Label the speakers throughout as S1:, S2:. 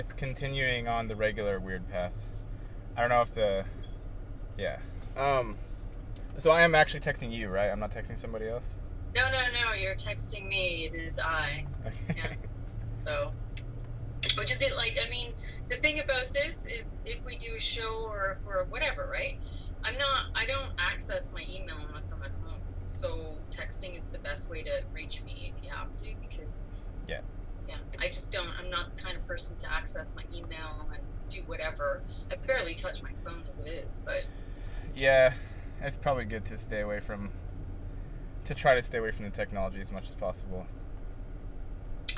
S1: it's continuing on the regular weird path. I don't know if the yeah. Um. So I am actually texting you, right? I'm not texting somebody else.
S2: No, no, no, you're texting me. It is I. Yeah.
S1: Okay.
S2: So, which is good. Like, I mean, the thing about this is if we do a show or for whatever, right? I don't access my email unless I'm at home. So texting is the best way to reach me if you have to, because
S1: Yeah.
S2: yeah, I'm not the kind of person to access my email and do whatever. I barely touch my phone as it is, but
S1: Yeah. It's probably good to try to stay away from the technology as much as possible.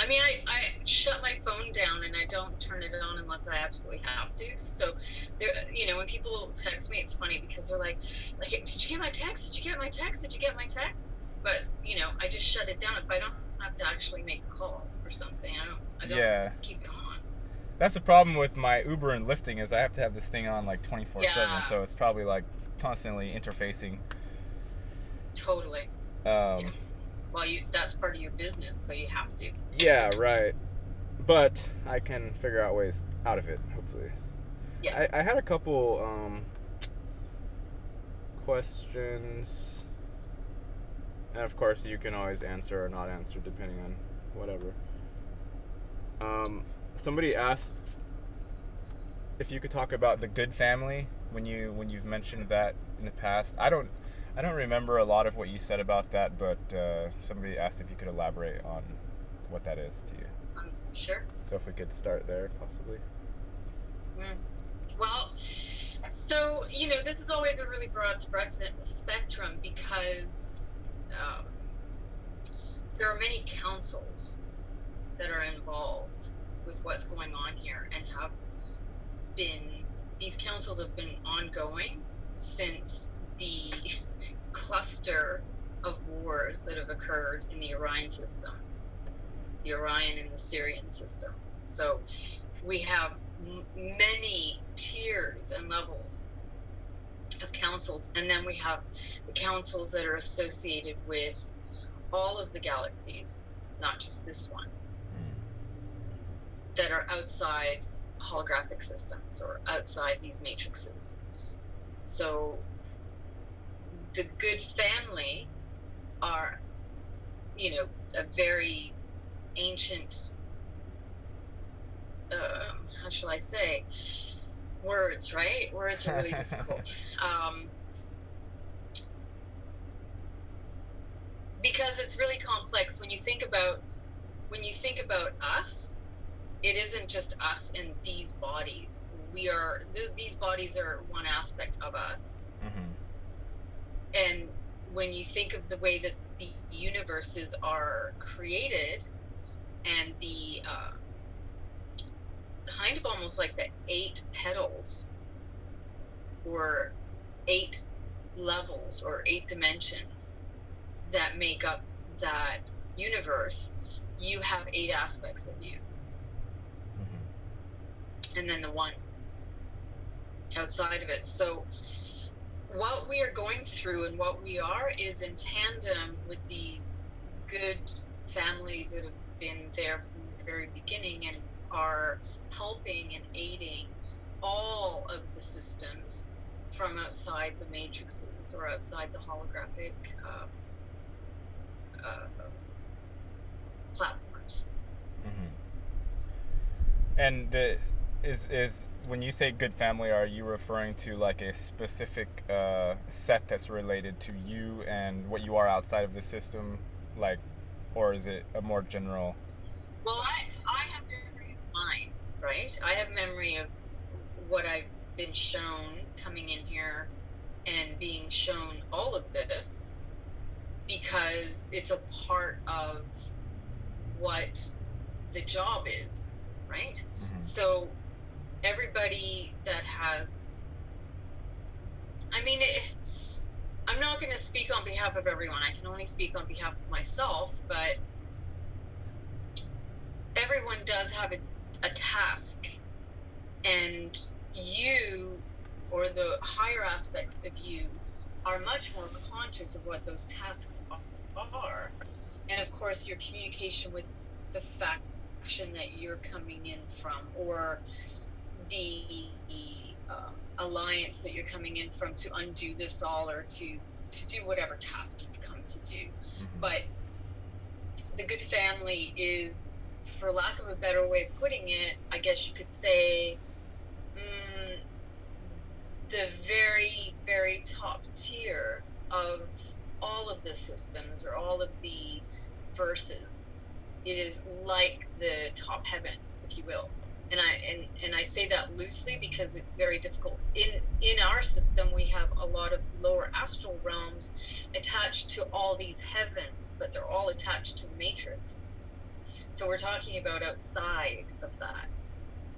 S2: I mean, I shut my phone down and I don't turn it on unless I absolutely have to. So there, when people text me, it's funny because they're like, did you get my text? Did you get my text? Did you get my text? But I just shut it down if I don't have to actually make a call or something. I don't
S1: Yeah.
S2: keep it on.
S1: That's the problem with my Uber and lifting is I have to have this thing on like 24/7,
S2: Yeah,
S1: so it's probably like constantly interfacing.
S2: totally. Yeah.
S1: Um,
S2: Well, that's part of your business, so you have to.
S1: yeah, right. But I can figure out ways out of it, hopefully.
S2: Yeah.
S1: I had a couple questions, and of course you can always answer or not answer depending on whatever. Um, Somebody asked if you could talk about the good family when you've mentioned that in the past. I don't remember a lot of what you said about that, but somebody asked if you could elaborate on what that is to you.
S2: Sure.
S1: So if we could start there, possibly.
S2: Mm. Well, so this is always a really broad spectrum because um, there are many councils that are involved with what's going on here and have been these councils have been ongoing since the cluster of wars that have occurred in the Orion system, the Orion and the Syrian system. So we have many tiers and levels of councils, and then we have the councils that are associated with all of the galaxies, not just this one, that are outside holographic systems or outside these matrices. So the good family are, a very ancient, how shall I say, words, right? Words are really difficult. Because it's really complex when you think about us. It isn't just us in these bodies. These bodies are one aspect of us.
S1: Mm-hmm.
S2: And when you think of the way that the universes are created and the kind of almost like the 8 petals or 8 levels or 8 dimensions that make up that universe, you have 8 aspects of you.
S1: Mm-hmm.
S2: And then the one outside of it. So what we are going through and what we are is in tandem with these good families that have been there from the very beginning and are helping and aiding all of the systems from outside the matrices or outside the holographic uh, platforms.
S1: Mm-hmm. And the is when you say good family, are you referring to like a specific set that's related to you and what you are outside of the system, like, or is it a more general?
S2: Well, I have memory of mine, right? I have memory of what I've been shown coming in here and being shown all of this because it's a part of what the job is, right?
S1: Mm-hmm.
S2: So everybody that has, I mean, I'm not going to speak on behalf of everyone. I can only speak on behalf of myself, but everyone does have a task, and you or the higher aspects of you are much more conscious of what those tasks are. And of course, your communication with the fact faction that you're coming in from, or the alliance that you're coming in from to undo this all, or to do whatever task you've come to do.
S1: Mm-hmm.
S2: But the good family is, for lack of a better way of putting it, I guess you could say, the very, very top tier of all of the systems, or all of the verses. It is like the top heaven, if you will. And I say that loosely because it's very difficult. In our system, we have a lot of lower astral realms attached to all these heavens, but they're all attached to the matrix. So we're talking about outside of that.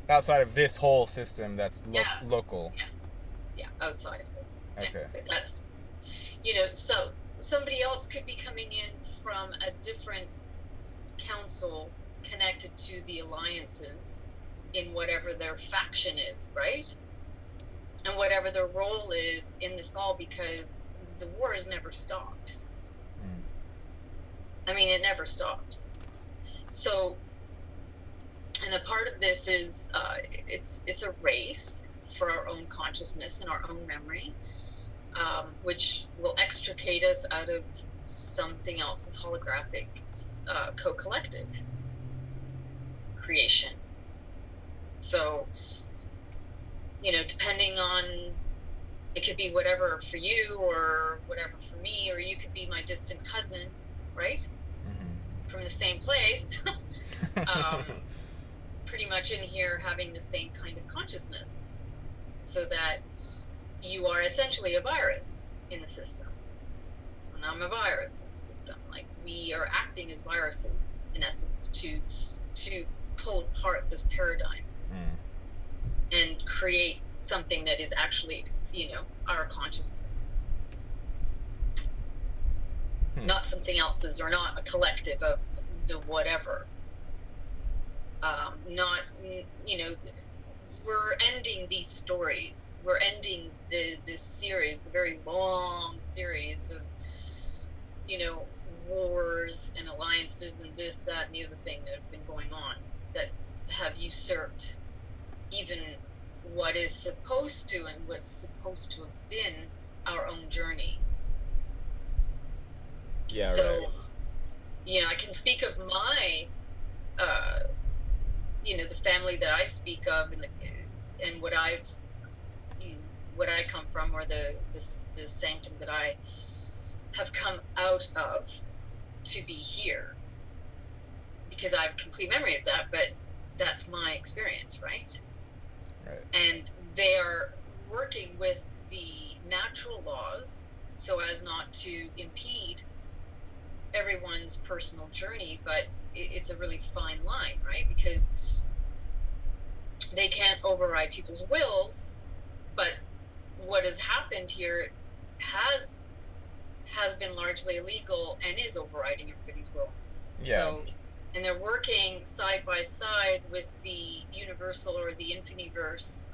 S1: Outside of this whole system that's local.
S2: Yeah, outside of it.
S1: Okay.
S2: Yeah, that's, so somebody else could be coming in from a different council connected to the alliances in whatever their faction is, right? And whatever their role is in this all, because the war has never stopped. I mean, it never stopped. So, and a part of this is it's a race for our own consciousness and our own memory, which will extricate us out of something else's holographic co-collective creation. So, depending on, it could be whatever for you or whatever for me, or you could be my distant cousin, right?
S1: Mm-hmm.
S2: From the same place. Pretty much in here having the same kind of consciousness, so that you are essentially a virus in the system. And I'm a virus in the system. Like, we are acting as viruses, in essence, to pull apart this paradigm and create something that is actually, our consciousness. Not something else's, or not a collective of the whatever. We're ending these stories. We're ending this series, the very long series of, wars and alliances and this, that, and the other thing that have been going on, that have usurped even what is supposed to, and what's supposed to have been, our own journey.
S1: Yeah,
S2: so,
S1: right.
S2: I can speak of my, the family that I speak of, and what I come from, or the sanctum that I have come out of to be here, because I have complete memory of that, but that's my experience, right?
S1: Right.
S2: And they are working with the natural laws so as not to impede everyone's personal journey, but it's a really fine line, right? Because they can't override people's wills, but what has happened here has been largely illegal and is overriding everybody's will.
S1: Yeah.
S2: So, and they're working side by side with the universal, or the infiniverse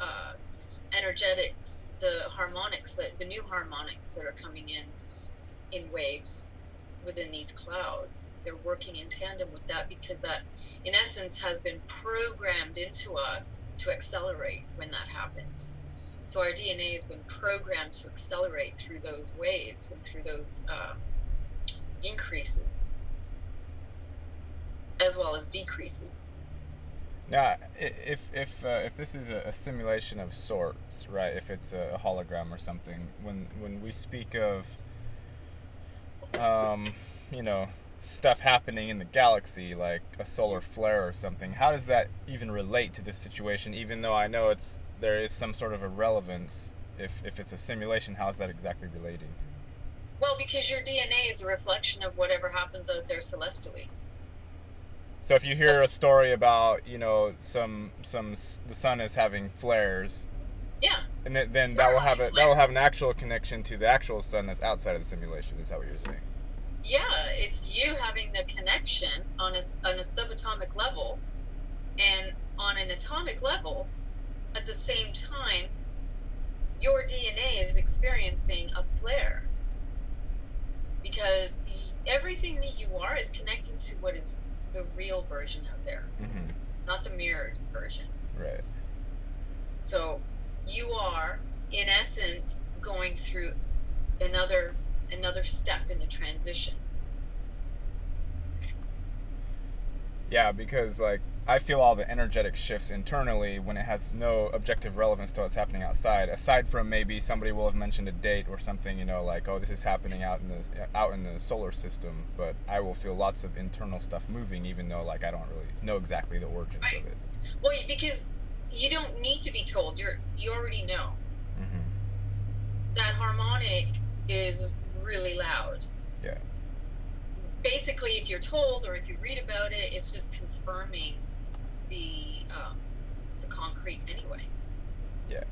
S2: energetics, the harmonics, the new harmonics that are coming in waves within these clouds. They're working in tandem with that, because that, in essence, has been programmed into us to accelerate when that happens. So our DNA has been programmed to accelerate through those waves and through those increases, as well as decreases.
S1: Now, if this is a simulation of sorts, right? If it's a hologram or something, when we speak of, stuff happening in the galaxy, like a solar flare or something, how does that even relate to this situation? Even though I know there is some sort of a relevance, if it's a simulation, how is that exactly relating?
S2: Well, because your DNA is a reflection of whatever happens out there celestially.
S1: So if you hear a story about, the sun is having flares,
S2: yeah,
S1: and then that will have an actual connection to the actual sun that's outside of the simulation. Is that what you're saying?
S2: Yeah, it's you having the connection on a subatomic level, and on an atomic level, at the same time, your DNA is experiencing a flare, because everything that you are is connecting to what is the real version out there,
S1: Mm-hmm.
S2: not the mirrored version.
S1: Right.
S2: So you are, in essence, going through another step in the transition.
S1: Yeah, because like I feel all the energetic shifts internally when it has no objective relevance to what's happening outside. Aside from maybe somebody will have mentioned a date or something, you know, like, oh, this is happening out in the solar system, but I will feel lots of internal stuff moving, even though like I don't really know exactly the origins
S2: Right.
S1: of it.
S2: Well, because you don't need to be told. You already know.
S1: Mm-hmm.
S2: That harmonic is really loud.
S1: Yeah.
S2: Basically, if you're told or if you read about it, it's just confirming the concrete anyway.
S1: Yeah.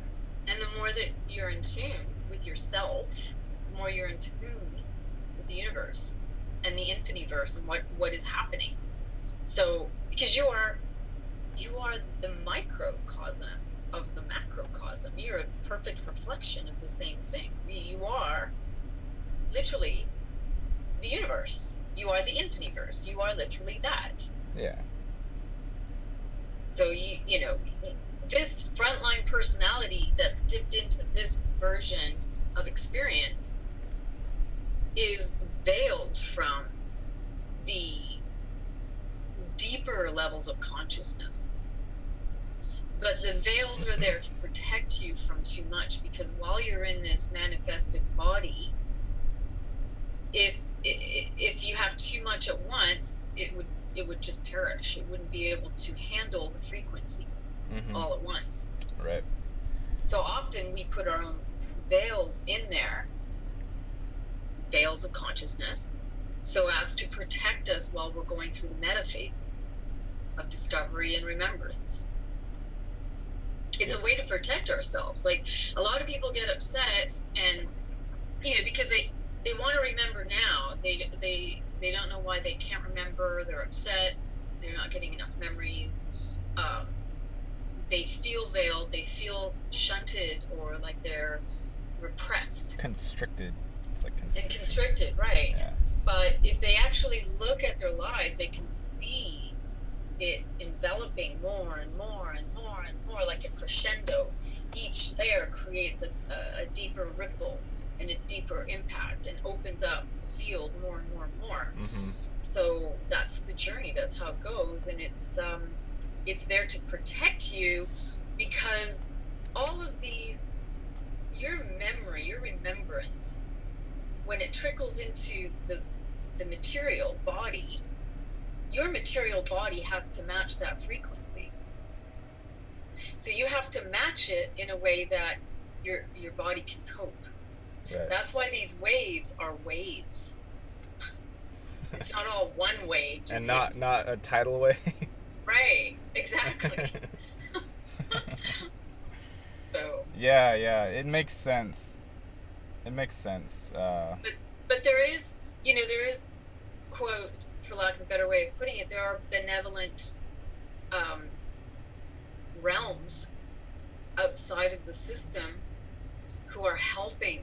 S2: And the more that you're in tune with yourself, the more you're in tune with the universe and the infiniverse and what is happening. So because you are the microcosm of the macrocosm. You're a perfect reflection of the same thing. You are literally the universe. You are the infiniverse. You are literally that.
S1: Yeah.
S2: So you know, this frontline personality that's dipped into this version of experience is veiled from the deeper levels of consciousness. But the veils are there to protect you from too much, because while you're in this manifested body, if you have too much at once, it would just perish. It wouldn't be able to handle the frequency
S1: Mm-hmm.
S2: all at once.
S1: Right.
S2: So often we put our own veils in there, veils of consciousness, so as to protect us while we're going through the meta phases of discovery and remembrance. It's a way to protect ourselves. Like, a lot of people get upset, and because they want to remember now. They don't know why they can't remember. They're upset. They're not getting enough memories. They feel veiled. They feel shunted, or like they're repressed.
S1: Constricted. It's like
S2: And constricted, right?
S1: Yeah.
S2: But if they actually look at their lives, they can see it enveloping more and more and more and more, like a crescendo. Each layer creates a deeper ripple and a deeper impact, and opens up the field more and more and more.
S1: Mm-hmm.
S2: So that's the journey. That's how it goes, and it's there to protect you, because all of these, your memory, your remembrance, when it trickles into the material body, your material body has to match that frequency. So you have to match it in a way that your body can cope.
S1: Right.
S2: That's why these waves are waves. It's not all one wave.
S1: And not a tidal wave.
S2: Right, exactly. So
S1: Yeah, it makes sense. It makes sense.
S2: but there is, there is, quote, for lack of a better way of putting it, there are benevolent realms outside of the system who are helping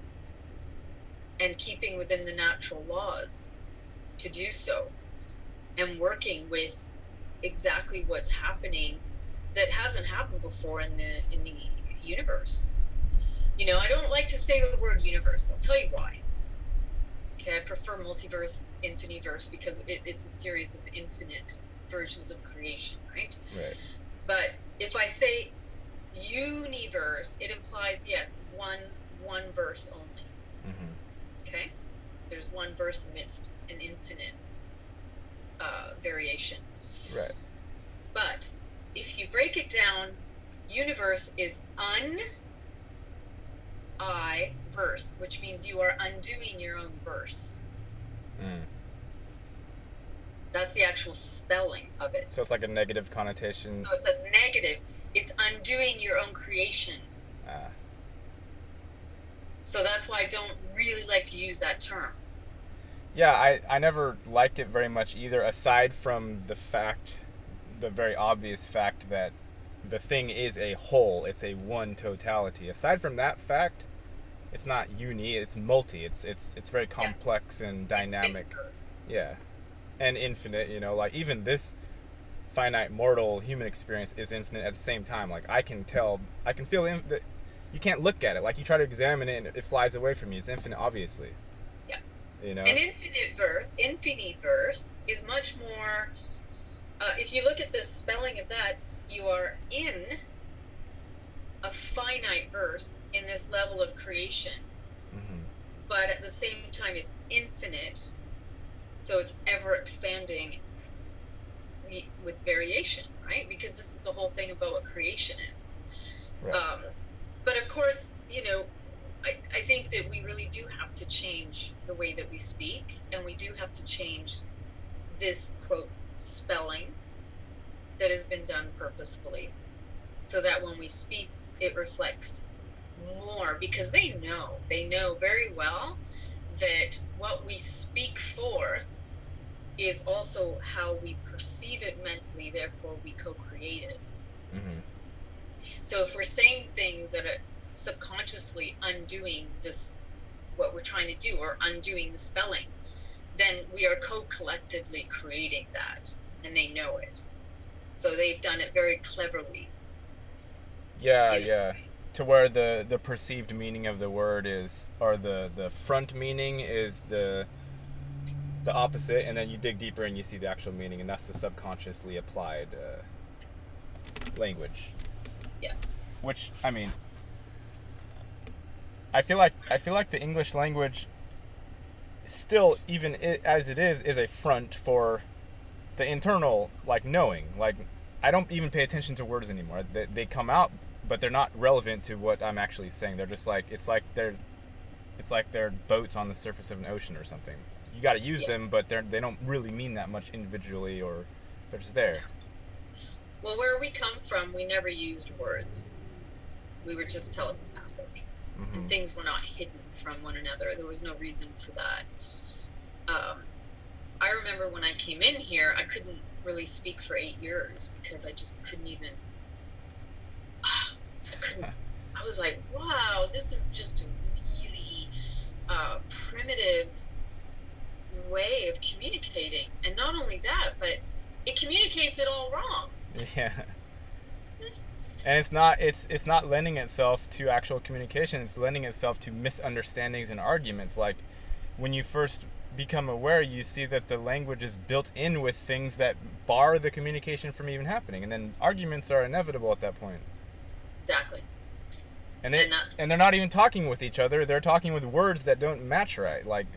S2: and keeping within the natural laws to do so, and working with exactly what's happening that hasn't happened before in the universe. I don't like to say the word universe. I'll tell you why. Okay, I prefer multiverse, infiniverse, because it's a series of infinite versions of creation, right?
S1: Right.
S2: But if I say universe, it implies, yes, one verse only.
S1: Mm-hmm.
S2: Okay, there's one verse amidst an infinite variation.
S1: Right.
S2: But if you break it down, universe is I verse, which means you are undoing your own verse.
S1: Mm.
S2: That's the actual spelling of it.
S1: So it's like a negative connotation.
S2: So it's a negative. It's undoing your own creation. So that's why I don't really like to use that term.
S1: Yeah, I never liked it very much either, aside from the very obvious fact that the thing is a whole. It's a one totality. Aside from that fact, it's not uni. It's multi. It's very complex and dynamic. Yeah. and infinite. Like even this finite mortal human experience is infinite at the same time. Like I can tell, I can feel that you can't look at it. Like you try to examine it and it flies away from you. It's infinite, obviously.
S2: Yeah.
S1: You know.
S2: An infinite verse is much more. If you look at the spelling of that, you are in a finite verse in this level of creation,
S1: Mm-hmm.
S2: but at the same time, it's infinite, so it's ever expanding with variation, right? Because this is the whole thing about what creation is.
S1: Right.
S2: But of course, I think that we really do have to change the way that we speak, and we do have to change this quote spelling that has been done purposefully, so that when we speak, it reflects more, because they know very well that what we speak forth is also how we perceive it mentally, therefore we co-create it.
S1: Mm-hmm.
S2: So if we're saying things that are subconsciously undoing this, what we're trying to do, or undoing the spelling, then we are co-collectively creating that, and they know it. So they've done it very cleverly.
S1: Yeah,
S2: You know?
S1: yeah. To where the perceived meaning of the word is, or the front meaning is the opposite, and then you dig deeper and you see the actual meaning, and that's the subconsciously applied language.
S2: Yeah.
S1: Which I mean, I feel like the English language still, even as it is a front for the internal, like, knowing. Like I don't even pay attention to words anymore. They come out, but they're not relevant to what I'm actually saying. They're just like it's like they're boats on the surface of an ocean or something. You got to use
S2: Yeah.
S1: them, but they don't really mean that much individually, or they're just there.
S2: Well, where we come from, we never used words. We were just telepathic,
S1: Mm-hmm.
S2: and things were not hidden from one another. There was no reason for that. Um, I remember when I came in here, I couldn't really speak for 8 years because I just couldn't even. I couldn't. I was like, wow, this is just a really primitive way of communicating. And not only that, but it communicates it all wrong.
S1: Yeah. And it's not lending itself to actual communication. It's lending itself to misunderstandings and arguments. Like when you first become aware, you see that the language is built in with things that bar the communication from even happening, and then arguments are inevitable at that point.
S2: Exactly.
S1: And
S2: And that,
S1: they're not even talking with each other. They're talking with words that don't match right. Like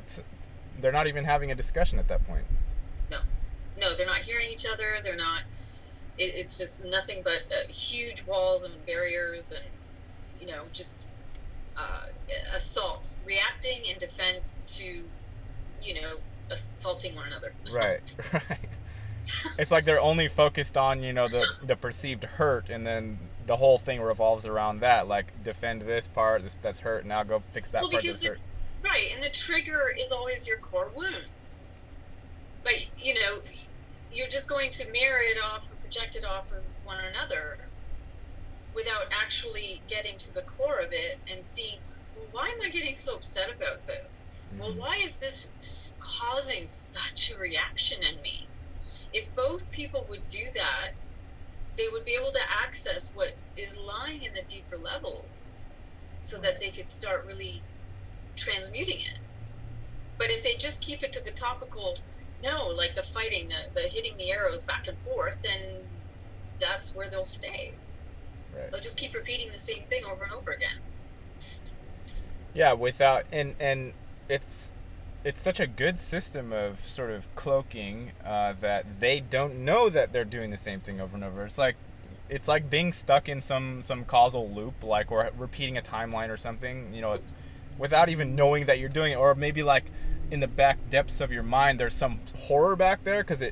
S1: they're not even having a discussion at that point.
S2: no, no, they're not hearing each other. They're not. It's just nothing but huge walls and barriers, and just uh, assaults, reacting in defense to, you know, assaulting one another.
S1: Right. Right. It's like they're only focused on the perceived hurt, and then the whole thing revolves around that. Like defend this part that's hurt. Now go fix that
S2: Well,
S1: part
S2: because
S1: that's hurt.
S2: right, and the trigger is always your core wounds. But you're just going to mirror it off or project it off of one another without actually getting to the core of it and seeing, well, why am I getting so upset about this? Well,
S1: Mm-hmm.
S2: why is this causing such a reaction in me? If both people would do that, they would be able to access what is lying in the deeper levels so that they could start really transmuting it. But if they just keep it to the topical, no, like the fighting, the hitting the arrows back and forth, then that's where they'll stay.
S1: Right.
S2: They'll just keep repeating the same thing over and over again.
S1: Yeah, without and it's such a good system of sort of cloaking that they don't know that they're doing the same thing over and over. It's like being stuck in some causal loop, like, or repeating a timeline or something, without even knowing that you're doing it. Or maybe like in the back depths of your mind there's some horror back there because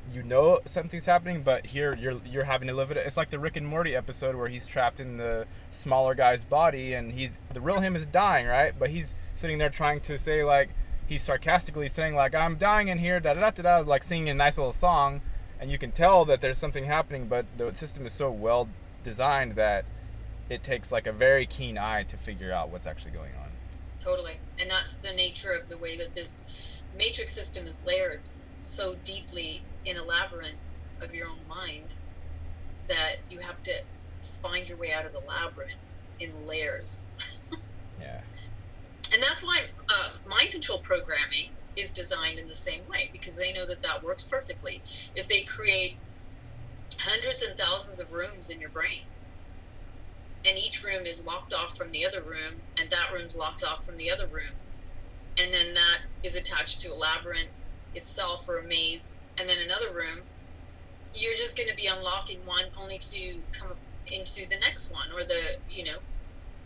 S1: something's happening, but here you're having to live it. It's like the Rick and Morty episode where he's trapped in the smaller guy's body, and the real him is dying, right? But he's sitting there trying to say, like, he's sarcastically saying, like, I'm dying in here, da da da da, like singing a nice little song, and you can tell that there's something happening, but the system is so well designed that it takes like a very keen eye to figure out what's actually going on.
S2: Totally. And that's the nature of the way that this matrix system is layered. so deeply in a labyrinth of your own mind that you have to find your way out of the labyrinth in layers.
S1: Yeah.
S2: And that's why mind control programming is designed in the same way, because they know that that works perfectly. If they create hundreds and thousands of rooms in your brain, and each room is locked off from the other room, and that room's locked off from the other room, and then that is attached to a labyrinth itself or a maze, and then another room, you're just going to be unlocking one only to come into the next one, or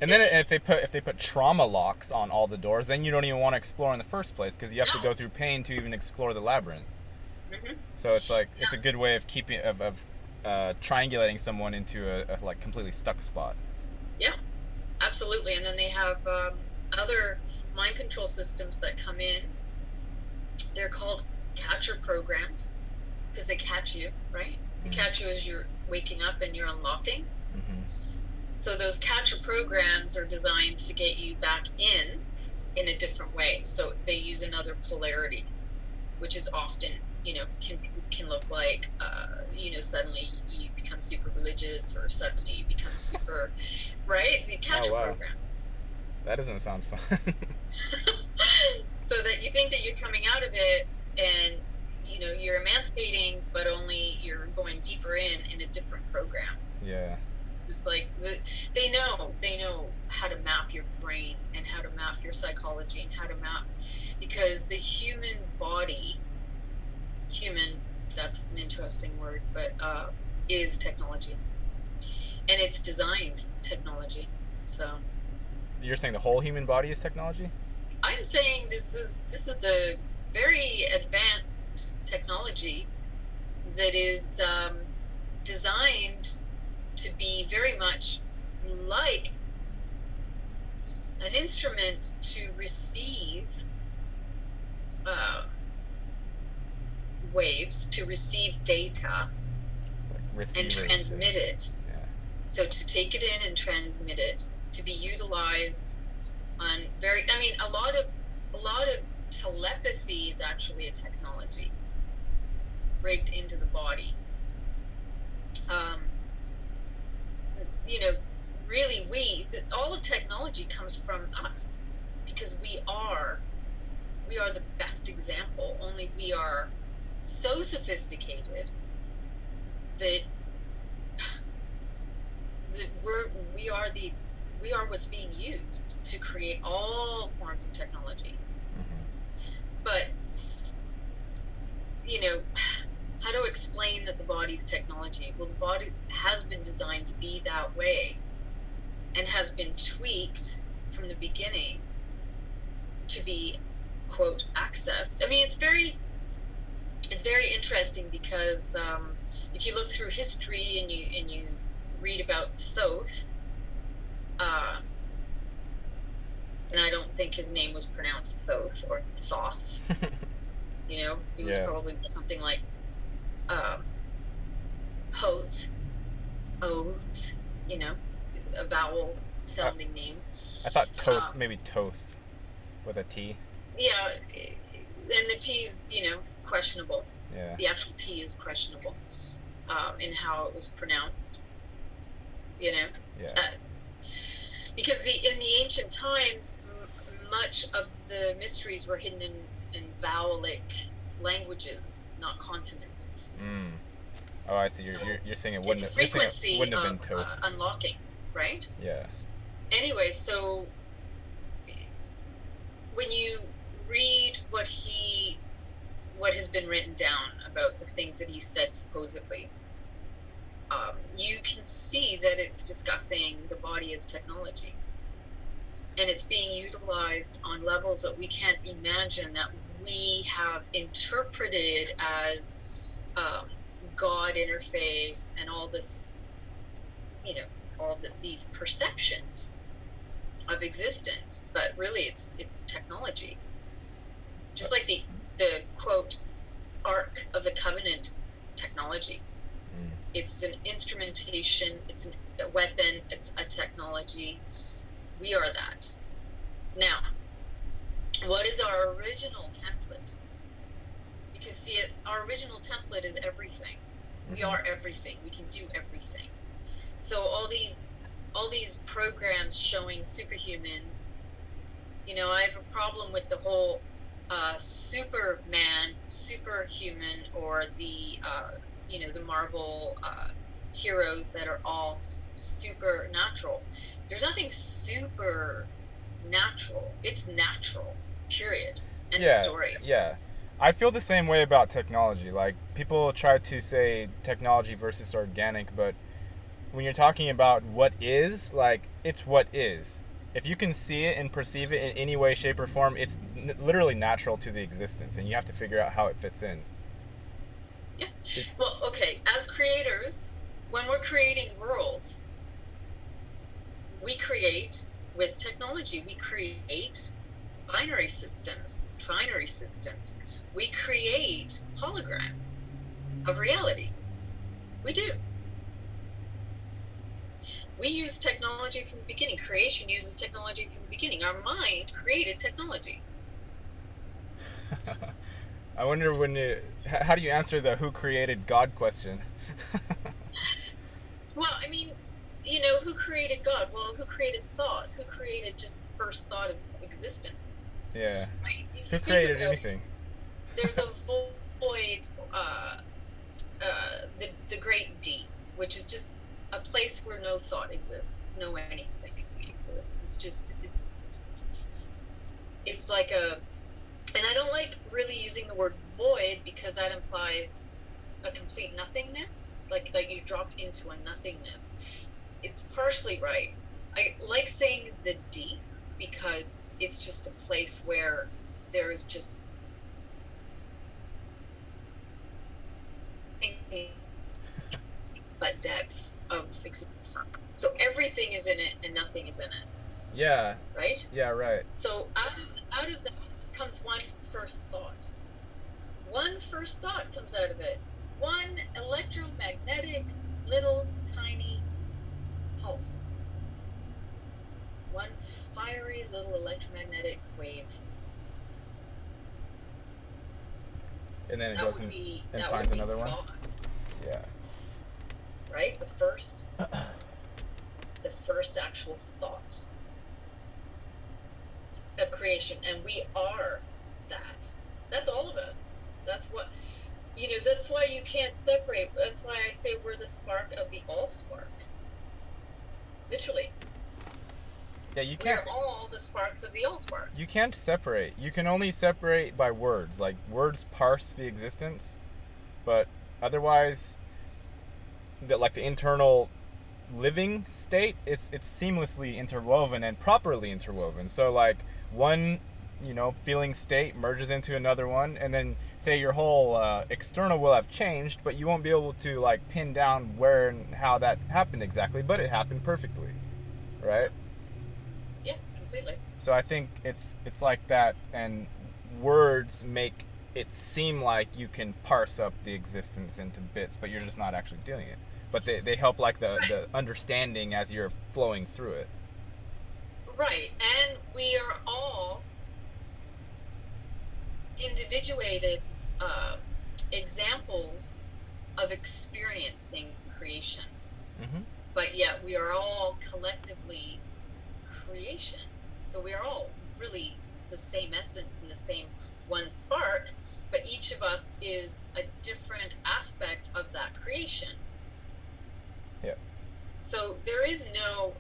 S1: And then if they put trauma locks on all the doors, then you don't even want to explore in the first place because you have to
S2: no.
S1: go through pain to even explore the labyrinth.
S2: Mm-hmm.
S1: So it's like it's a good way of keeping of triangulating someone into a like completely stuck spot.
S2: Yeah, absolutely. And then they have other mind control systems that come in. They're called catcher programs because they catch you, right? They catch you as you're waking up and you're unlocking.
S1: Mm-hmm.
S2: So those catcher programs are designed to get you back in a different way. So they use another polarity, which is often, can look like, suddenly you become super religious, or suddenly you become super, right? The
S1: Oh
S2: catcher
S1: wow,
S2: program.
S1: that doesn't sound fun.
S2: So that you think that you're coming out of it, and you're emancipating, but only you're going deeper in a different program.
S1: Yeah.
S2: It's like they know how to map your brain and how to map your psychology and how to map, because the human, that's an interesting word, but is technology, and it's designed technology. So
S1: You're saying the whole human body is technology?
S2: I'm saying this is a very advanced technology that is designed to be very much like an instrument to receive waves, to receive data,
S1: Like
S2: and
S1: receivers.
S2: transmit it.
S1: Yeah.
S2: So to take it in and transmit it, to be utilized on a lot of telepathy is actually a technology rigged into the body. Um, really, all of technology comes from us, because we are the best example. Only we are so sophisticated that we are what's being used to create all forms of technology. But how to explain that the body's technology? Well, the body has been designed to be that way, and has been tweaked from the beginning to be, quote, accessed. I mean, it's very interesting, because if you look through history and you read about Thoth, and I don't think his name was pronounced Thoth or Thoth. It was probably something like Hote, Oat, a vowel sounding name.
S1: I thought Toth, maybe Toth with a T.
S2: Yeah, and the T's, questionable.
S1: Yeah.
S2: The actual T is questionable in how it was pronounced.
S1: Yeah.
S2: Because in the ancient times, much of the mysteries were hidden in vowelic languages, not consonants.
S1: Oh, I see. You're saying it wouldn't.
S2: It's a frequency
S1: wouldn't have
S2: of
S1: been Toth.
S2: unlocking, right?
S1: Yeah.
S2: Anyway, so when you read what has been written down about the things that he said supposedly, you can see that it's discussing the body as technology, and it's being utilized on levels that we can't imagine, that we have interpreted as God interface and all this, these perceptions of existence. But really, it's technology. Just like the quote Ark of the Covenant technology. It's an instrumentation, it's a weapon, it's a technology. We are that. Now, what is our original template? because see, our original template is everything. We
S1: Mm-hmm.
S2: are everything. We can do everything. So all these programs showing superhumans, I have a problem with the whole Superman, superhuman, or the Marvel heroes that are all supernatural. There's nothing super natural. It's natural. Period. End of
S1: Yeah,
S2: story.
S1: yeah. I feel the same way about technology. Like, people try to say technology versus organic, but when you're talking about what is, like, it's what is. If you can see it and perceive it in any way, shape, or form, it's literally natural to the existence, and you have to figure out how it fits in.
S2: Yeah.
S1: It,
S2: Well, okay. As creators, when we're creating worlds, we create with technology. We create binary systems, trinary systems. We create holograms of reality. We do. We use technology from the beginning. Creation uses technology from the beginning. Our mind created technology.
S1: I wonder how do you answer the "who created God" question?
S2: Well, I mean, who created God? Well, who created thought? Who created just the first thought of existence?
S1: Yeah.
S2: Right? If you
S1: Who
S2: think
S1: created
S2: about it,
S1: anything?
S2: there's a void, the great deep, which is just a place where no thought exists, no anything exists. It's like and I don't like really using the word void because that implies a complete nothingness, like you dropped into a nothingness. It's partially right. I like saying the deep because it's just a place where there is just but depth of existence. So everything is in it and nothing is in it,
S1: Yeah.
S2: right?
S1: Yeah. Right.
S2: So out of that comes one first thought. One first thought comes out of it. One electromagnetic little tiny pulse. One fiery little electromagnetic wave.
S1: And then it
S2: That
S1: goes
S2: would
S1: and,
S2: be
S1: and
S2: that
S1: finds
S2: would be
S1: another one.
S2: God,
S1: Yeah.
S2: right? The first actual thought of creation, and we are that. That's all of us. That's why you can't separate. That's why I say we're the spark of the all spark. Literally,
S1: Yeah. You
S2: we
S1: can't.
S2: are all the sparks of the all spark.
S1: You can't separate. You can only separate by words. Like, words parse the existence, but otherwise, the internal living state, it's seamlessly interwoven and properly interwoven. So, like, one feeling state merges into another one, and then say your whole external will have changed, but you won't be able to, like, pin down where and how that happened exactly, but it happened perfectly, right?
S2: Yeah, yeah, completely.
S1: So I think it's like that, and words make it seem like you can parse up the existence into bits, but you're just not actually doing it. But they help, like, the understanding as you're flowing through it.
S2: Right, and we are all individuated examples of experiencing creation,
S1: Mm-hmm.
S2: but yet we are all collectively creation. So we are all really the same essence and the same one spark, but each of us is a different aspect of that creation.
S1: Yeah.
S2: So there is no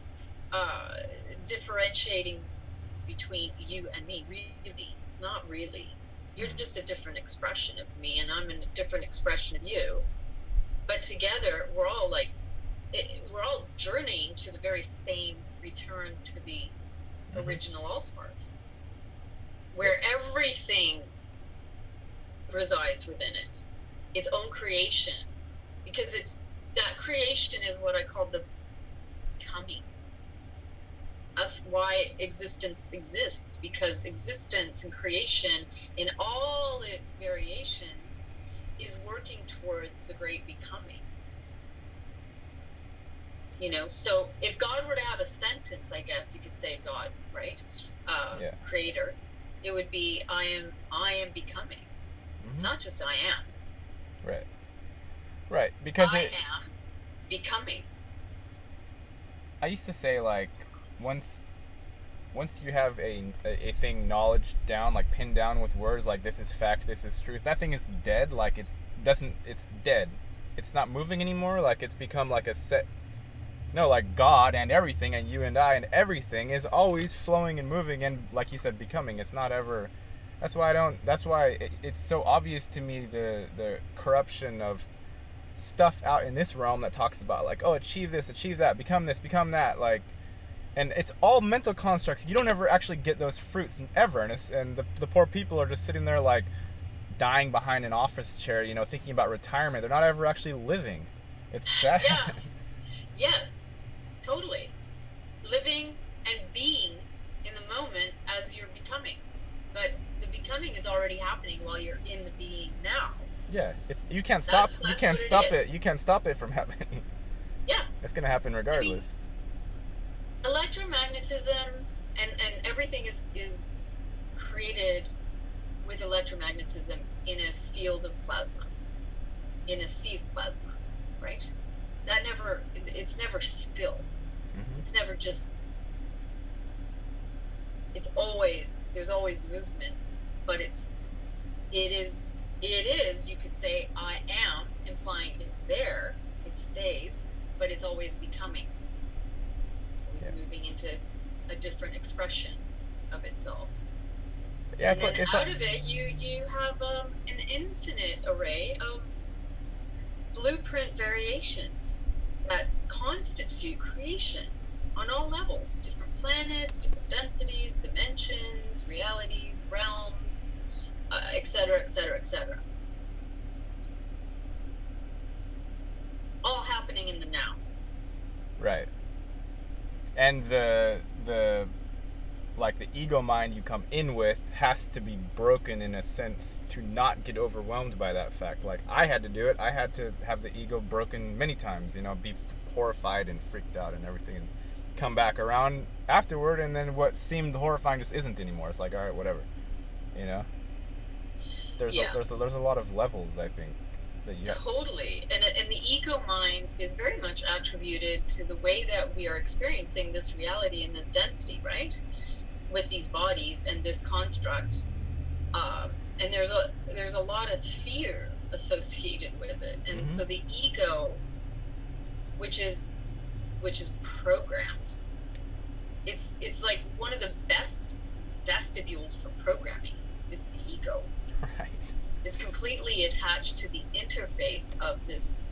S2: uh, differentiating between you and me, really, not really. You're just a different expression of me, and I'm a different expression of you. But together, we're all journeying to the very same return to the
S1: Mm-hmm.
S2: original Allspark,
S1: Yeah.
S2: where everything resides within it, its own creation, because it's that creation is what I call the becoming. That's why existence exists, because existence and creation in all its variations is working towards the great becoming. So if God were to have a sentence, I guess you could say God, right?
S1: Yeah.
S2: Creator, it would be I am becoming.
S1: Mm-hmm.
S2: not just I am.
S1: Right. Right. Because
S2: I
S1: it.
S2: am becoming.
S1: I used to say like, once once you have a thing knowledge down, like pinned down with words, like this is fact, this is truth, that thing is dead. Like it's dead. It's not moving anymore. Like it's become like a set. No, like God and everything and you and I and everything is always flowing and moving and, like you said, becoming. It's not ever. That's why I don't. That's why it's so obvious to me, the corruption of stuff out in this realm that talks about like, oh, achieve this, achieve that, become this, become that, like, and it's all mental constructs. You don't ever actually get those fruits ever, and the poor people are just sitting there like dying behind an office chair, thinking about retirement. They're not ever actually living. It's sad.
S2: Yeah, yes, totally. Living and being in the moment as you're becoming. But the becoming is already happening while you're in the being now.
S1: Yeah, it's you can't stop. You
S2: That's what
S1: can't stop
S2: it
S1: it.
S2: is.
S1: You can't stop it from happening.
S2: Yeah.
S1: It's gonna happen
S2: I mean,
S1: regardless.
S2: electromagnetism and everything is created with electromagnetism in a field of plasma, in a sea of plasma, right? It's never still.
S1: Mm-hmm.
S2: It's never just, there's always movement, but it is, you could say, I am, implying it's there, it stays, but it's always becoming, always moving into a different expression of itself.
S1: Yeah,
S2: And then out of it, you have an infinite array of blueprint variations that constitute creation on all levels, different planets, different densities, dimensions, realities, realms, etc., etc., etc. All happening in the now.
S1: right. And the like the ego mind you come in with has to be broken in a sense to not get overwhelmed by that fact. Like I had to do it. I had to have the ego broken many times, be horrified and freaked out and everything, and come back around afterward, and then what seemed horrifying just isn't anymore. It's like, all right, whatever. You know?
S2: Yeah.
S1: There's a lot of levels, I think, that you have.
S2: Totally. And the ego mind is very much attributed to the way that we are experiencing this reality and this density, right? With these bodies and this construct. And there's a lot of fear associated with it. And so the ego, which is programmed, it's like one of the best vestibules for programming is the ego.
S1: Right.
S2: It's completely attached to the interface of this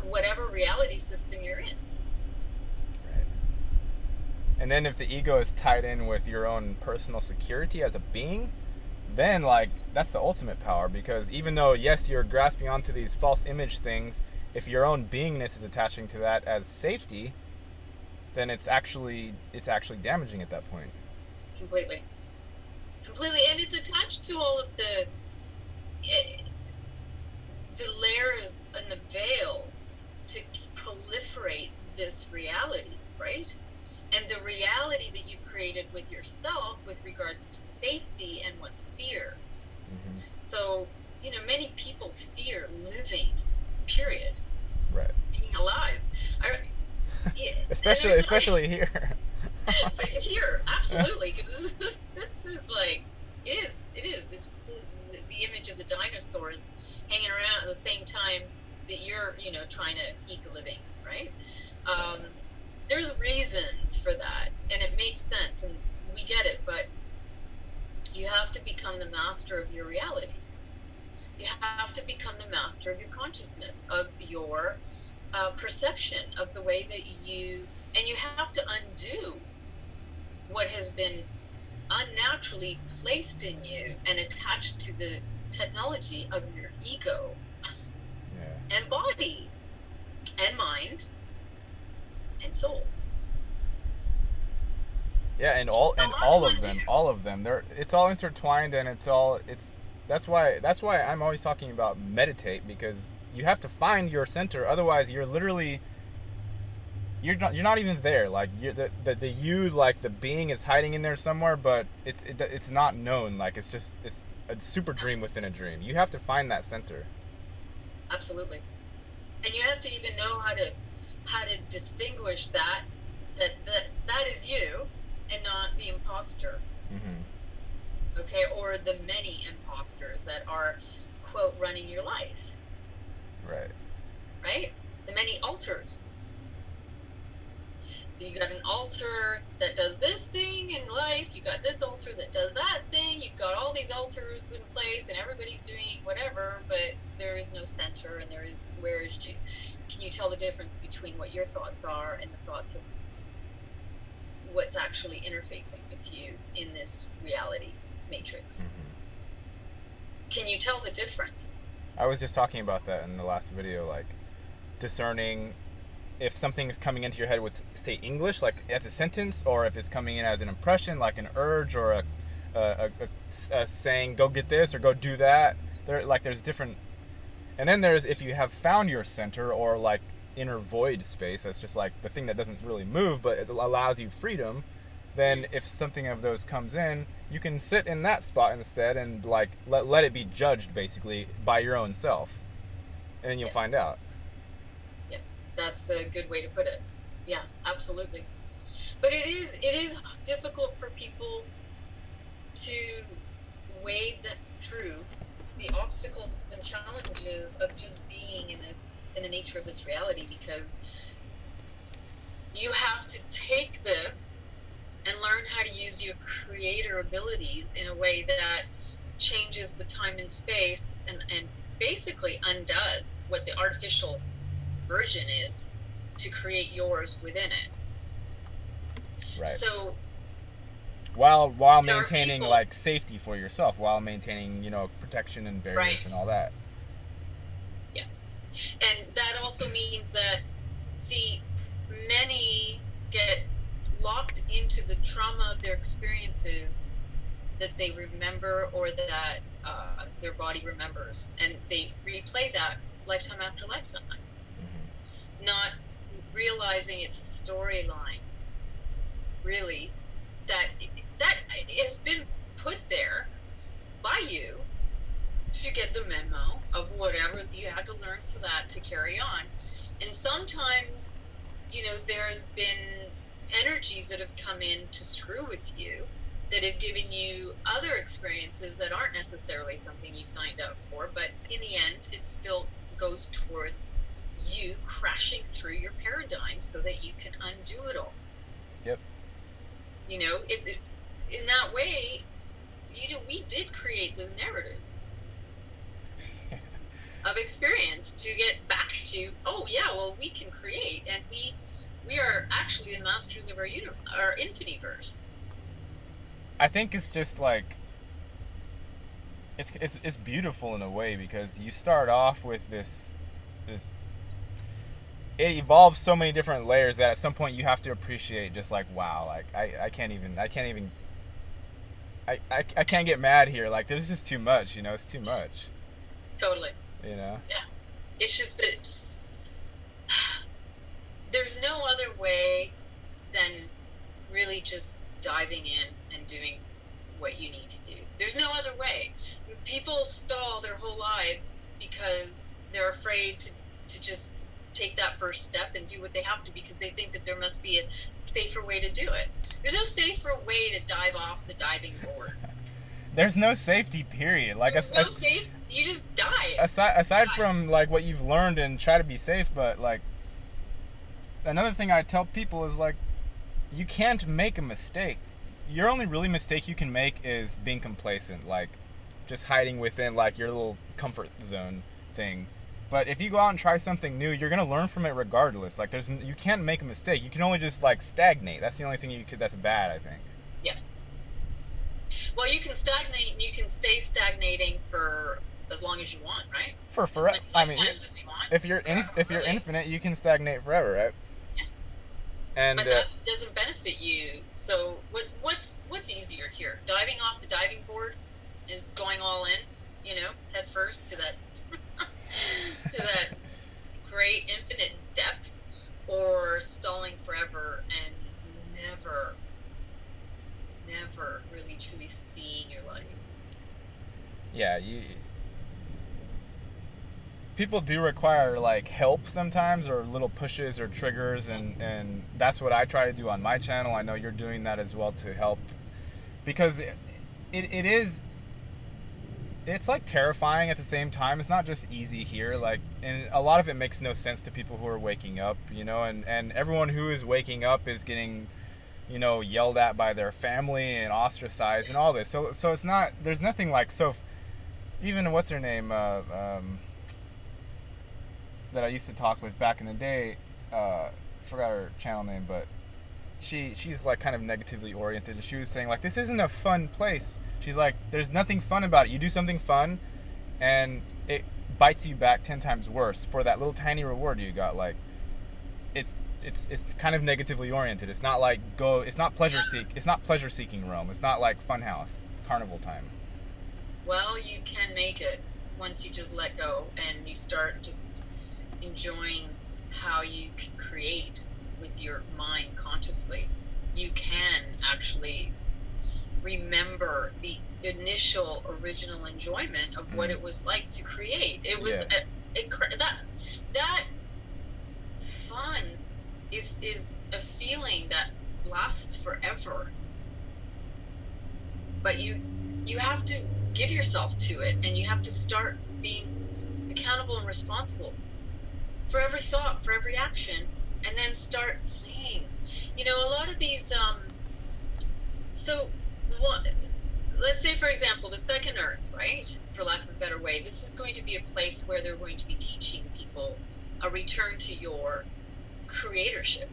S2: whatever reality system you're in.
S1: Right. And then if the ego is tied in with your own personal security as a being, then like that's the ultimate power, because even though yes you're grasping onto these false image things, if your own beingness is attaching to that as safety, then it's actually damaging at that point.
S2: Completely. And it's attached to all of the layers and the veils to proliferate this reality, right? And the reality that you've created with yourself with regards to safety and what's fear.
S1: Mm-hmm.
S2: So, many people fear living, period.
S1: Right.
S2: Being alive.
S1: Especially here.
S2: Here, absolutely, because this is like, it is this, the image of the dinosaurs hanging around at the same time that you're trying to eke a living, right? There's reasons for that, and it makes sense, and we get it, but you have to become the master of your reality. You have to become the master of your consciousness, of your perception, of the way that and you have to undo what has been unnaturally placed in you and attached to the technology of your ego. Yeah. And body and mind and soul.
S1: Yeah, and all of them, it's all intertwined, and that's why I'm always talking about meditate, because you have to find your center, otherwise you're literally you're not even there. Like the you, like the being is hiding in there somewhere, but it's not known. Like it's a super dream within a dream. You have to find that center.
S2: Absolutely. And you have to even know how to distinguish that is you and not the imposter. Okay, or the many imposters that are, quote, running your life.
S1: Right.
S2: Right? The many alters. So you got an alter that does this thing in life, you got this alter that does that thing, you've got all these alters in place and everybody's doing whatever, but there is no center, and where is you? Can you tell the difference between what your thoughts are and the thoughts of what's actually interfacing with you in this reality matrix? Can you tell the difference?
S1: I was just talking about that in the last video, like discerning if something is coming into your head with, say, English, like as a sentence, or if it's coming in as an impression, like an urge, or a saying, go get this or go do that. There's different. And then there's if you have found your center, or like inner void space, that's just like the thing that doesn't really move, but it allows you freedom. Then if something of those comes in, you can sit in that spot instead and like let it be judged basically by your own self, and then you'll find out.
S2: Yeah, that's a good way to put it. Yeah, absolutely. But it is difficult for people to wade through the obstacles and challenges of just being in the nature of this reality, because you have to take this and learn how to use your creator abilities in a way that changes the time and space, and basically undoes what the artificial version is to create yours within it.
S1: Right.
S2: So
S1: while maintaining like safety for yourself, while maintaining, protection and barriers, right, and all that.
S2: Yeah. And that also means that, see, many get locked into the trauma of their experiences that they remember, or that their body remembers, and they replay that lifetime after lifetime, not realizing it's a storyline, really, that has been put there by you to get the memo of whatever you had to learn for that to carry on. And sometimes, there's been energies that have come in to screw with you, that have given you other experiences that aren't necessarily something you signed up for, but in the end, it still goes towards you crashing through your paradigm so that you can undo it all.
S1: Yep.
S2: In that way, we did create this narrative of experience to get back to, oh yeah, well, we can create, and we are actually the masters of our infiniverse.
S1: I think it's just like it's beautiful in a way, because you start off with this it evolves so many different layers that at some point you have to appreciate, just like, wow, like I can't get mad here, like there's just too much, it's too much.
S2: Totally.
S1: Yeah.
S2: It's just that there's no other way than really just diving in and doing what you need to do. There's no other way. People stall their whole lives because they're afraid to just take that first step and do what they have to, because they think that there must be a safer way to do it. There's no safer way to dive off the diving board.
S1: There's no safety, period. Like,
S2: there's no safe. You just dive.
S1: Aside from like what you've learned and try to be safe, but like another thing I tell people is like, you can't make a mistake. Your only really mistake you can make is being complacent, like just hiding within like your little comfort zone thing. But if you go out and try something new, you're gonna learn from it regardless. Like you can't make a mistake. You can only just like stagnate. That's the only thing that's bad, I think.
S2: Yeah. Well, you can stagnate, and you can stay stagnating for as long as you want, right?
S1: For forever. I mean, if you're infinite, you can stagnate forever, right?
S2: Yeah. And but that doesn't benefit you. So what's easier here? Diving off the diving board is going all in, head first to that to that great infinite depth, or stalling forever and never really truly seeing your life.
S1: yeah, people do require like help sometimes, or little pushes or triggers, and that's what I try to do on my channel. I know you're doing that as well to help, because it is, it's like terrifying at the same time. It's not just easy here, like, and a lot of it makes no sense to people who are waking up, and everyone who is waking up is getting, yelled at by their family and ostracized and all this. So it's not, there's nothing like, so even what's her name, that I used to talk with back in the day, forgot her channel name, but she's like kind of negatively oriented, and she was saying like, this isn't a fun place. She's like, there's nothing fun about it. You do something fun, and it bites you back 10 times worse for that little tiny reward you got. Like, it's kind of negatively oriented. It's not like it's not pleasure seeking realm. It's not like Funhouse Carnival time.
S2: Well, you can make it once you just let go and you start just enjoying how you can create with your mind consciously. You can actually remember the initial original enjoyment of what it was like to create. It was that fun is a feeling that lasts forever. But you have to give yourself to it, and you have to start being accountable and responsible for every thought, for every action, and then start playing. A lot of these so what, let's say for example the second earth, right, for lack of a better way, this is going to be a place where they're going to be teaching people a return to your creatorship,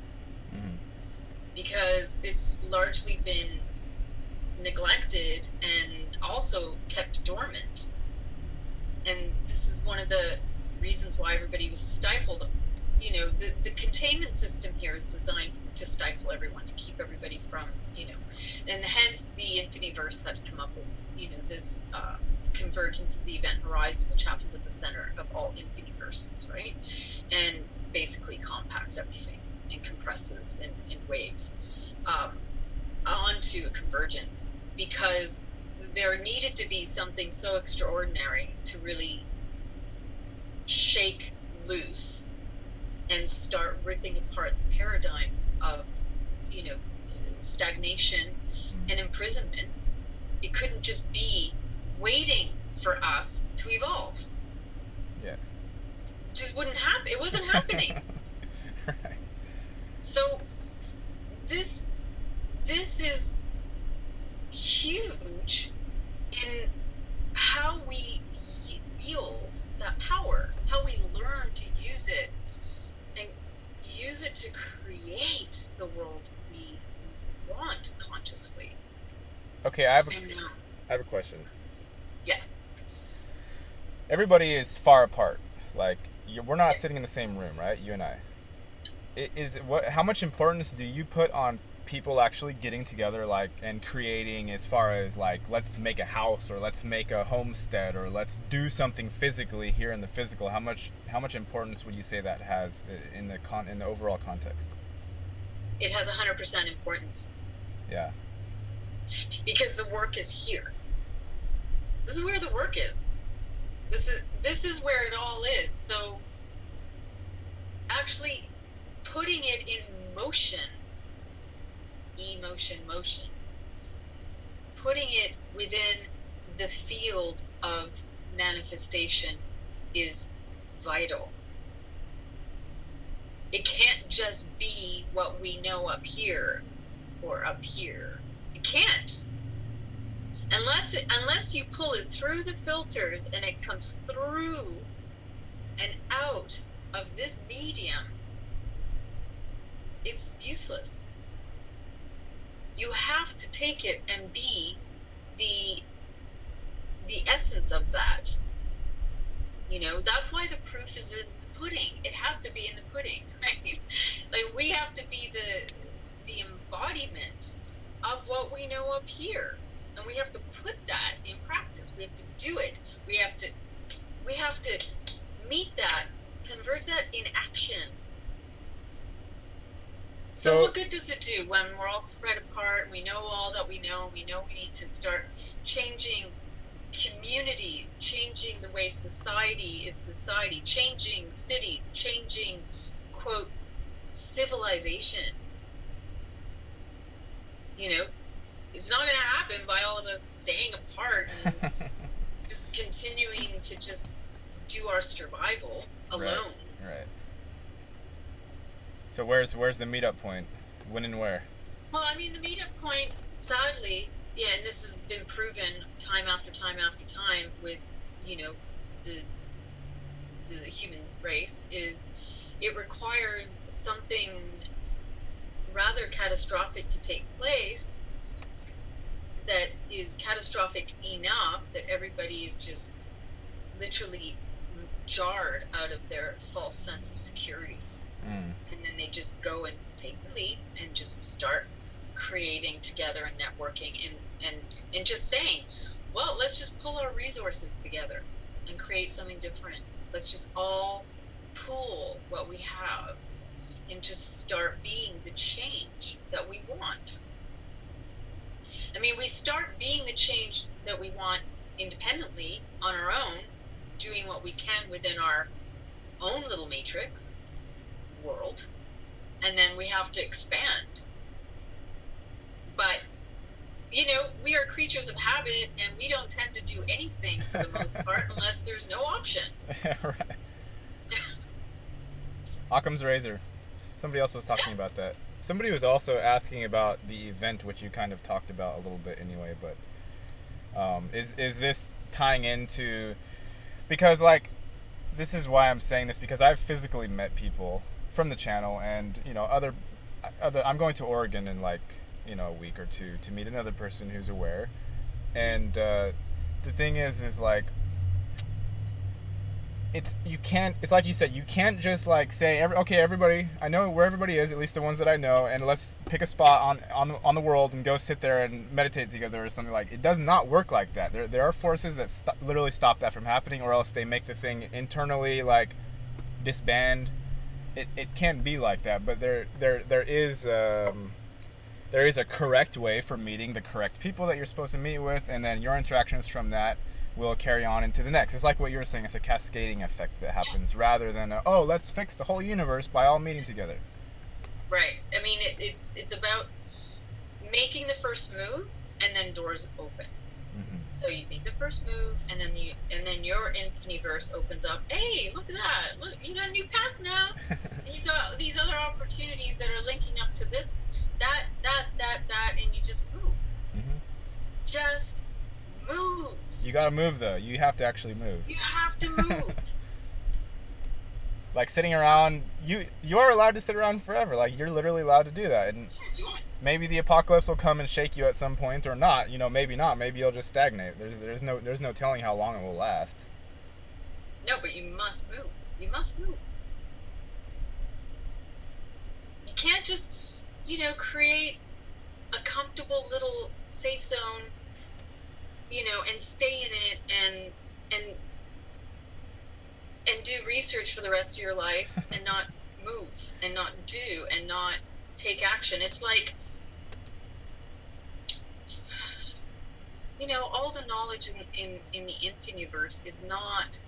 S2: because it's largely been neglected and also kept dormant. And this is one of the reasons why everybody was stifled. The containment system here is designed to stifle everyone, to keep everybody from, and hence the infiniverse that's come up with, this convergence of the event horizon, which happens at the center of all infiniverses, right? And basically compacts everything and compresses in waves onto a convergence, because there needed to be something so extraordinary to really shake loose and start ripping apart the paradigms of, stagnation and imprisonment. It couldn't just be waiting for us to evolve.
S1: Yeah.
S2: It just wouldn't happen. It wasn't happening.
S1: Right.
S2: So this is huge in how we wield that power, how we learn to use it, and use it to create the world we want consciously.
S1: Okay, I have a question.
S2: Yeah.
S1: Everybody is far apart. Like, we're not sitting in the same room, right? You and I. How much importance do you put on people actually getting together, like, and creating, as far as like, let's make a house, or let's make a homestead, or let's do something physically here in the physical? How much importance would you say that has in the overall context?
S2: It has 100% importance.
S1: Yeah.
S2: Because the work is here. This is where the work is. This is where it all is. So actually putting it in motion, motion, putting it within the field of manifestation is vital. It can't just be what we know up here or up here. It can't. Unless you pull it through the filters and it comes through and out of this medium, it's useless. You have to take it and be the essence of that. That's why the proof is in the pudding. It has to be in the pudding, right? Like, we have to be the embodiment of what we know up here. And we have to put that in practice. We have to do it. We have to meet that, convert that in action. So what good does it do when we're all spread apart, and we know all that we know, and we know we need to start changing communities, changing the way society is society, changing cities, changing, quote, civilization. You know, it's not going to happen by all of us staying apart and just continuing to just do our survival alone.
S1: Right. So where's the meetup point? When and where?
S2: Well, I mean, the meetup point, sadly, yeah, and this has been proven time after time after time with, you know, the human race, is it requires something rather catastrophic to take place that is catastrophic enough that everybody is just literally jarred out of their false sense of security. And then they just go and take the leap and just start creating together and networking and just saying, well, let's just pull our resources together and create something different. Let's just all pool what we have and just start being the change that we want. I mean, we start being the change that we want independently on our own, doing what we can within our own little matrix world, and then we have to expand. But, you know, we are creatures of habit, and we don't tend to do anything for the most part unless there's no option.
S1: Right. Occam's razor. Somebody else was talking about that. Somebody was also asking about the event, which you kind of talked about a little bit anyway, but is this tying into, because like, this is why I'm saying this, because I've physically met people from the channel, and you know, other I'm going to Oregon in like, you know, a week or two to meet another person who's aware, and the thing is like, it's like you said, you can't just like say okay, everybody, I know where everybody is, at least the ones that I know, and let's pick a spot on the world and go sit there and meditate together or something. Like, it does not work like that. There are forces that literally stop that from happening, or else they make the thing internally like disband. It can't be like that. But there is a correct way for meeting the correct people that you're supposed to meet with, and then your interactions from that will carry on into the next. It's like what you were saying. It's a cascading effect that happens, rather than let's fix the whole universe by all meeting together.
S2: Right. I mean, it's about making the first move, and then doors open. Mm-hmm. So you make the first move, and then your infiniverse opens up. Hey, look at that! Look, you got a new path now, and you got these other opportunities that are linking up to this, that, and you just move. Mm-hmm. Just move.
S1: You gotta move, though. You have to actually move.
S2: You have to move.
S1: Like, sitting around, you are allowed to sit around forever. Like, you're literally allowed to do that. And maybe the apocalypse will come and shake you at some point, or not. You know, maybe not. Maybe you'll just stagnate. There's no telling how long it will last.
S2: No, but you must move. You must move. You can't just, create a comfortable little safe zone, and stay in it and do research for the rest of your life and not move and not do and not take action. It's like, all the knowledge in the infiniverse is not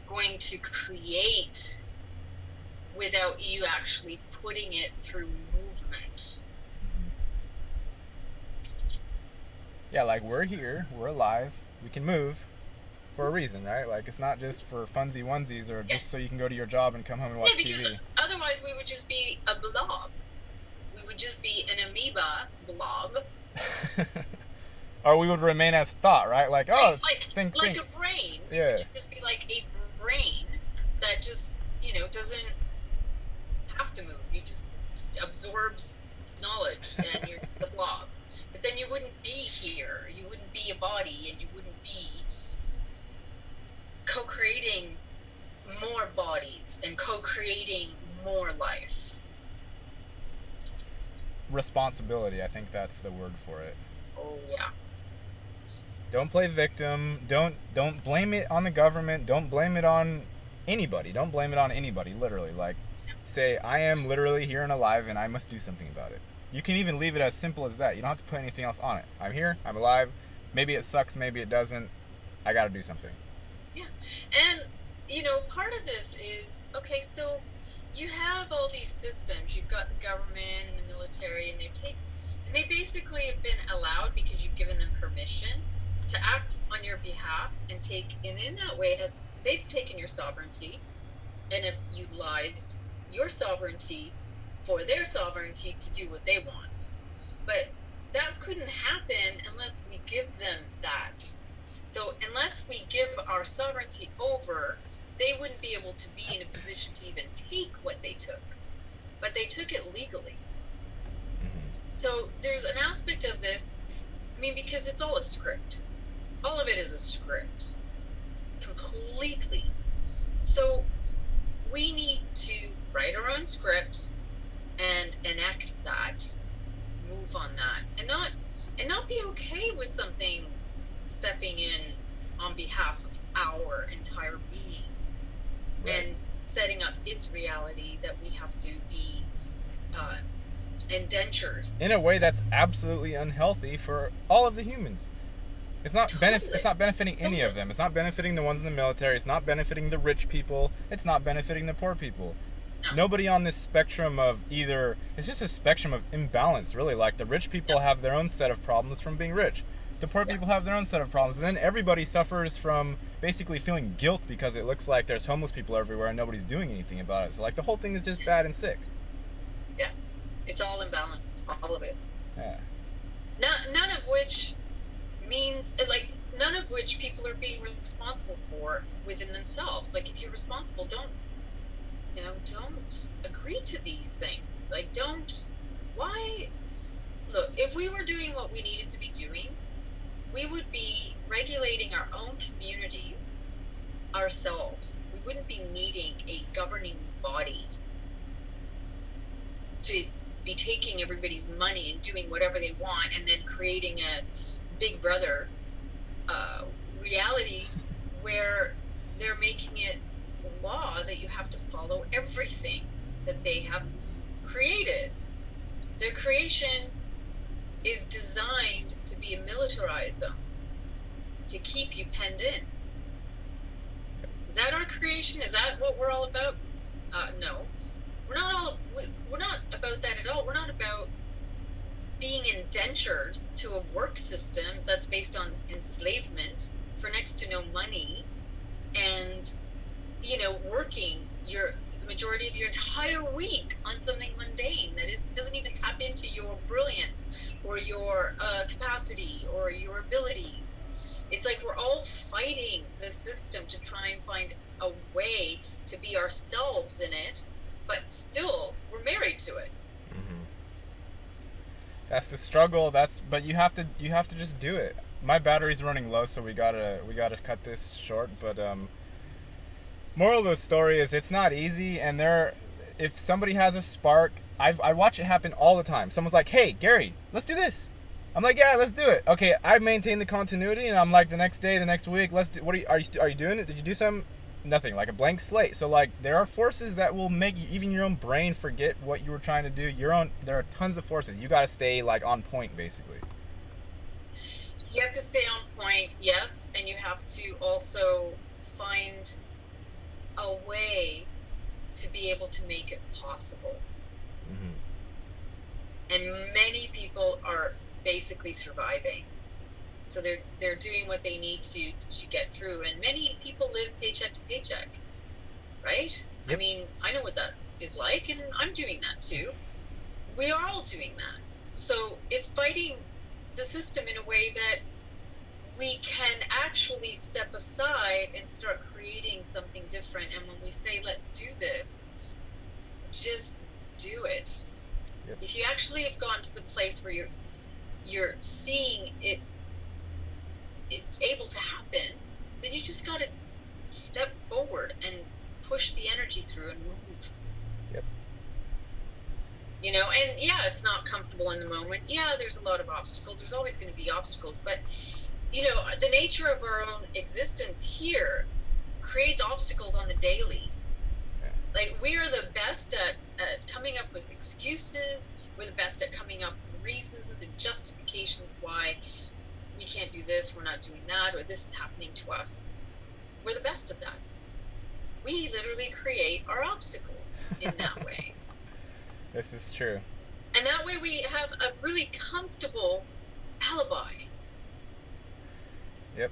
S2: going to create without you actually putting it through movement.
S1: Yeah, like, we're here, we're alive, we can move for a reason, right? Like, it's not just for funsy onesies or just so you can go to your job and come home and watch TV.
S2: Yeah, because otherwise we would just be a blob. We would just be an amoeba blob.
S1: Or we would remain as thought, right? Like, think.
S2: A brain.
S1: Yeah.
S2: We would just be like a brain that just, doesn't have to move. You just absorbs knowledge and you're the blob. But then you wouldn't be here. You wouldn't be a body, and you wouldn't be co-creating more bodies and co-creating more life.
S1: Responsibility, I think that's the word for it.
S2: Oh, yeah.
S1: Don't play victim. Don't blame it on the government. Don't blame it on anybody. Don't blame it on anybody, literally. Like, say, I am literally here and alive, and I must do something about it. You can even leave it as simple as that. You don't have to put anything else on it. I'm here. I'm alive. Maybe it sucks. Maybe it doesn't. I got to do something.
S2: Yeah. And, part of this is okay, so you have all these systems. You've got the government and the military, and they basically have been allowed because you've given them permission to act on your behalf and in that way they've taken your sovereignty and have utilized your sovereignty for their sovereignty to do what they want. But that couldn't happen unless we give them that. So unless we give our sovereignty over, they wouldn't be able to be in a position to even take what they took. But they took it legally. So there's an aspect of this, because it's all a script. All of it is a script. Completely. So we need to write our own script and enact that, move on that, and not be okay with something stepping in on behalf of our entire being, right, and setting up its reality that we have to be indentured
S1: in a way that's absolutely unhealthy for all of the humans. It's not
S2: totally.
S1: It's not benefiting any of them. It's not benefiting the ones in the military. It's not benefiting the rich people. It's not benefiting the poor people. No. Nobody on this spectrum of either. It's just a spectrum of imbalance, really. Like the rich people have their own set of problems from being rich. The poor people have their own set of problems. And then everybody suffers from basically feeling guilt because it looks like there's homeless people everywhere and nobody's doing anything about it. So like the whole thing is just bad and sick.
S2: Yeah. It's all imbalanced. All of it.
S1: Yeah.
S2: None of which means, none of which people are being responsible for within themselves. Like, if you're responsible, don't agree to these things. Like, why? Look, if we were doing what we needed to be doing, we would be regulating our own communities ourselves. We wouldn't be needing a governing body to be taking everybody's money and doing whatever they want and then creating a Big Brother reality where they're making it law that you have to follow everything that they have created. Their creation is designed to be a militarized zone, to keep you penned in. Is that our creation? Is that what we're all about? No. We're not about that at all. We're not about being indentured to a work system that's based on enslavement for next to no money and, working the majority of your entire week on something mundane that doesn't even tap into your brilliance or your capacity or your abilities. It's like we're all fighting the system to try and find a way to be ourselves in it, but still we're married to it.
S1: That's the struggle. But you have to just do it. My battery's running low, so we gotta cut this short. But moral of the story is it's not easy, and if somebody has a spark, I watch it happen all the time. Someone's like, "Hey, Gary, let's do this." I'm like, "Yeah, let's do it." Okay, I maintain the continuity, and I'm like, the next day, the next week, let's do. What are you doing it? Did you do something? Nothing. Like a blank slate. So like there are forces that will make even your own brain forget what you were trying to do. There are tons of forces. You got to stay like on point, basically.
S2: You have to stay on point, yes, and you have to also find a way to be able to make it possible. And many people are basically surviving. So they're doing what they need to get through. And many people live paycheck to paycheck, right? Yep. I mean, I know what that is like, and I'm doing that too. We are all doing that. So it's fighting the system in a way that we can actually step aside and start creating something different. And when we say, let's do this, just do it. Yep. If you actually have gotten to the place where you're seeing it, it's able to happen, then you just got to step forward and push the energy through and move.
S1: Yep.
S2: And yeah, it's not comfortable in the moment. Yeah, there's a lot of obstacles. There's always going to be obstacles. But, the nature of our own existence here creates obstacles on the daily. Yeah. Like, we are the best at coming up with excuses. We're the best at coming up with reasons and justifications why we can't do this, we're not doing that, or this is happening to us. We're the best of that. We literally create our obstacles in that way.
S1: This is true.
S2: And that way we have a really comfortable alibi.
S1: Yep.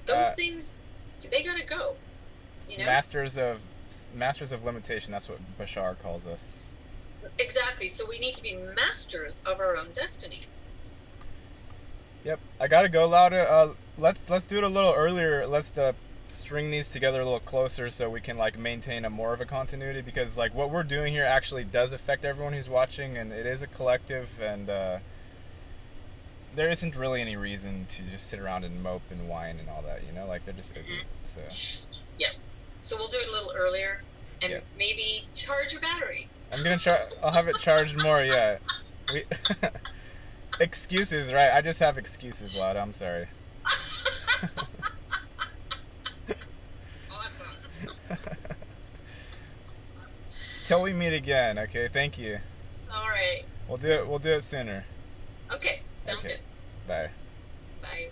S2: Those things, they gotta go. You know?
S1: Masters of limitation. That's what Bashar calls us.
S2: Exactly. So we need to be masters of our own destiny.
S1: Yep. I gotta go, Lauda. Let's do it a little earlier. Let's string these together a little closer so we can like maintain a more of a continuity, because like what we're doing here actually does affect everyone who's watching, and it is a collective, and there isn't really any reason to just sit around and mope and whine and all that, you know, like there just isn't. So
S2: yeah, so we'll do it a little earlier, and maybe charge your battery.
S1: I'm gonna try. I'll have it charged more. Yeah. We excuses, right? I just have excuses, Lauda. I'm sorry. Till we meet again, okay? Thank you.
S2: All right.
S1: We'll do it sooner.
S2: Okay. Sounds good.
S1: Bye.
S2: Bye.